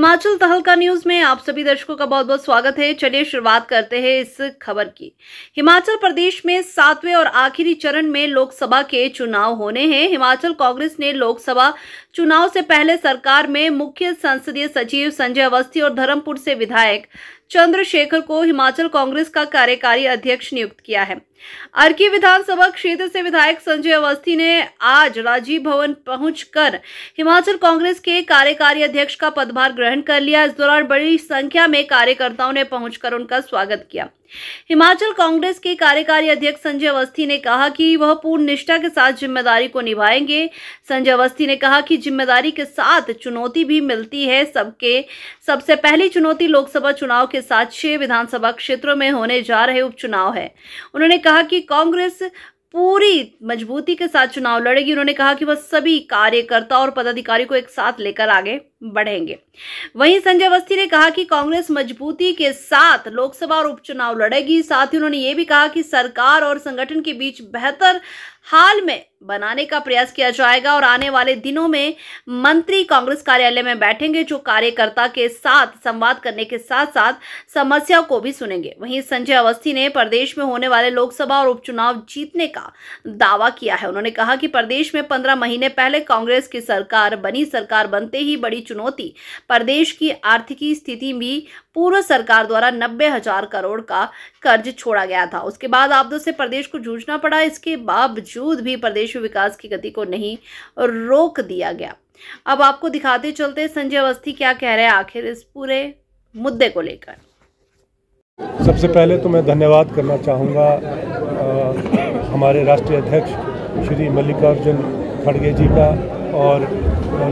हिमाचल तहलका न्यूज में आप सभी दर्शकों का बहुत बहुत स्वागत है। चलिए शुरुआत करते हैं इस खबर की। हिमाचल प्रदेश में 7वें और आखिरी चरण में लोकसभा के चुनाव होने हैं। हिमाचल कांग्रेस ने लोकसभा चुनाव से पहले सरकार में मुख्य संसदीय सचिव संजय अवस्थी और धर्मपुर से विधायक चंद्रशेखर को हिमाचल कांग्रेस का कार्यकारी अध्यक्ष नियुक्त किया है। अर्की विधानसभा क्षेत्र से विधायक संजय अवस्थी ने आज राजीव भवन पहुंचकर हिमाचल कांग्रेस के कार्यकारी अध्यक्ष का पदभार ग्रहण कर लिया। इस दौरान बड़ी संख्या में कार्यकर्ताओं ने पहुंचकर उनका स्वागत किया। हिमाचल कांग्रेस के कार्यकारी अध्यक्ष संजय अवस्थी ने कहा कि वह पूर्ण निष्ठा के साथ जिम्मेदारी को निभाएंगे। संजय अवस्थी ने कहा कि जिम्मेदारी के साथ चुनौती भी मिलती है। सबसे पहली चुनौती लोकसभा चुनाव के साथ 6 विधानसभा क्षेत्रों में होने जा रहे उपचुनाव है। उन्होंने कहा कि कांग्रेस पूरी मजबूती के साथ चुनाव लड़ेगी। उन्होंने कहा कि वह सभी कार्यकर्ता और पदाधिकारी को एक साथ लेकर आगे बढ़ेंगे। वहीं संजय अवस्थी ने कहा कि कांग्रेस मजबूती के साथ लोकसभा और उपचुनाव लड़ेगी। साथ ही उन्होंने ये भी कहा कि सरकार और संगठन के बीच बेहतर हाल में बनाने का प्रयास किया जाएगा और आने वाले दिनों में मंत्री कांग्रेस कार्यालय में बैठेंगे, जो कार्यकर्ता के साथ संवाद करने के साथ साथ समस्याओं को भी सुनेंगे। वहीं संजय अवस्थी ने प्रदेश में होने वाले लोकसभा और उपचुनाव जीतने का दावा किया है। उन्होंने कहा कि प्रदेश में 15 महीने पहले कांग्रेस की सरकार बनी। सरकार बनते ही बड़ी चुनौती प्रदेश की आर्थिकी स्थिति भी पूर्व सरकार द्वारा 90,000 करोड़ का कर्ज छोड़ा गया था। उसके बाद आपदों से प्रदेश को जूझना पड़ा। इसके बावजूद भी प्रदेश में विकास की गति को नहीं रोक दिया गया। अब आपको दिखाते चलते संजय अवस्थी क्या कह रहे हैं आखिर इस पूरे मुद्दे को लेकर। सबसे पहले तो मैं धन्यवाद करना चाहूँगा हमारे राष्ट्रीय अध्यक्ष श्री मल्लिकार्जुन खड़गे जी का और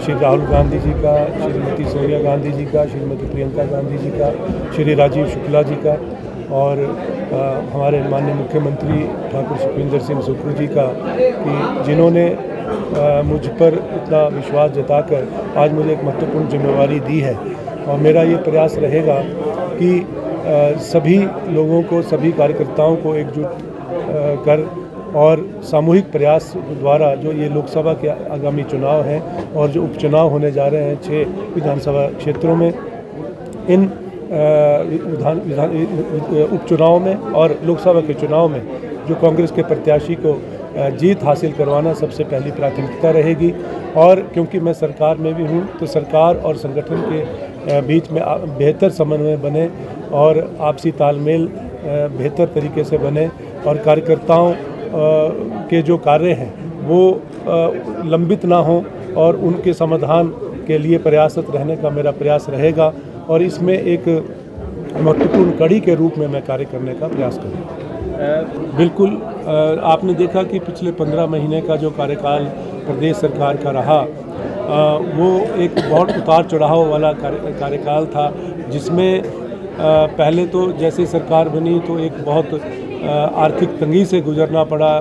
श्री राहुल गांधी जी का, श्रीमती सोनिया गांधी जी का, श्रीमती प्रियंका गांधी जी का, श्री राजीव शुक्ला जी का और हमारे माननीय मुख्यमंत्री ठाकुर सुखविंदर सिंह सुक्खू जी का, कि जिन्होंने मुझ पर इतना विश्वास जताकर आज मुझे एक महत्वपूर्ण जिम्मेवारी दी है। और मेरा ये प्रयास रहेगा कि सभी लोगों को, सभी कार्यकर्ताओं को एकजुट कर और सामूहिक प्रयास द्वारा जो ये लोकसभा के आगामी चुनाव हैं और जो उपचुनाव होने जा रहे हैं 6 विधानसभा क्षेत्रों में, इन उपचुनाव में और लोकसभा के चुनाव में जो कांग्रेस के प्रत्याशी को जीत हासिल करवाना सबसे पहली प्राथमिकता रहेगी। और क्योंकि मैं सरकार में भी हूँ, तो सरकार और संगठन के बीच में बेहतर समन्वय बने और आपसी तालमेल बेहतर तरीके से बने और कार्यकर्ताओं के जो कार्य हैं वो लंबित ना हो और उनके समाधान के लिए प्रयासरत रहने का मेरा प्रयास रहेगा। और इसमें एक महत्वपूर्ण कड़ी के रूप में मैं कार्य करने का प्रयास करूँगा। बिल्कुल, आपने देखा कि पिछले 15 महीने का जो कार्यकाल प्रदेश सरकार का रहा, वो एक बहुत उतार चढ़ाव वाला कार्यकाल था, जिसमें पहले तो जैसे सरकार बनी तो एक बहुत आर्थिक तंगी से गुजरना पड़ा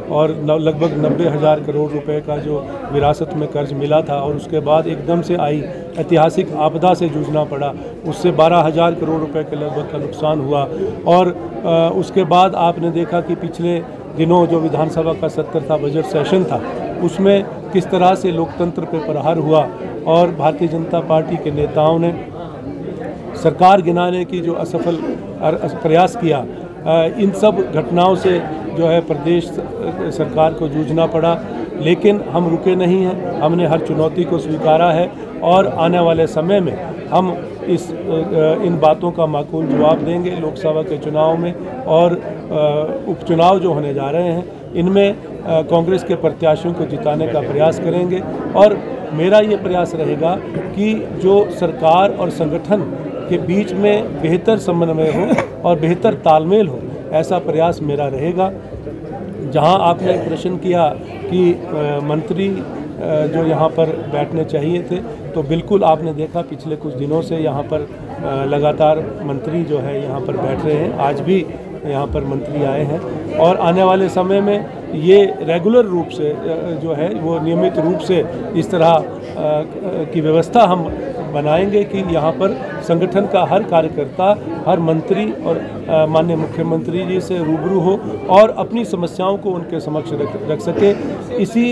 और लगभग 90,000 करोड़ रुपए का जो विरासत में कर्ज मिला था, और उसके बाद एकदम से आई ऐतिहासिक आपदा से जूझना पड़ा। उससे 12,000 करोड़ रुपए के लगभग का नुकसान हुआ। और उसके बाद आपने देखा कि पिछले दिनों जो विधानसभा का सत्र था, बजट सेशन था, उसमें किस तरह से लोकतंत्र पे प्रहार हुआ और भारतीय जनता पार्टी के नेताओं ने सरकार गिराने की जो असफल प्रयास किया, इन सब घटनाओं से जो है प्रदेश सरकार को जूझना पड़ा। लेकिन हम रुके नहीं हैं, हमने हर चुनौती को स्वीकारा है और आने वाले समय में हम इन बातों का माकूल जवाब देंगे। लोकसभा के चुनाव में और उपचुनाव जो होने जा रहे हैं, इनमें कांग्रेस के प्रत्याशियों को जिताने का प्रयास करेंगे। और मेरा ये प्रयास रहेगा कि जो सरकार और संगठन के बीच में बेहतर समन्वय हो और बेहतर तालमेल हो, ऐसा प्रयास मेरा रहेगा। जहां आपने प्रश्न किया कि मंत्री जो यहाँ पर बैठने चाहिए थे, तो बिल्कुल आपने देखा पिछले कुछ दिनों से यहाँ पर लगातार मंत्री जो है यहाँ पर बैठ रहे हैं। आज भी यहाँ पर मंत्री आए हैं और आने वाले समय में ये रेगुलर रूप से जो है वो नियमित रूप से इस तरह की व्यवस्था हम बनाएंगे कि यहाँ पर संगठन का हर कार्यकर्ता, हर मंत्री और माननीय मुख्यमंत्री जी से रूबरू हो और अपनी समस्याओं को उनके समक्ष रख सके। इसी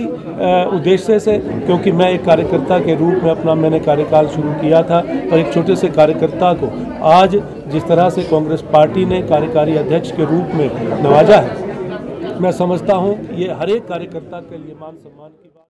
उद्देश्य से, क्योंकि मैं एक कार्यकर्ता के रूप में मैंने कार्यकाल शुरू किया था, और एक छोटे से कार्यकर्ता को आज जिस तरह से कांग्रेस पार्टी ने कार्यकारी अध्यक्ष के रूप में नवाजा है, मैं समझता हूँ ये हर एक कार्यकर्ता के लिए मान सम्मान की बात।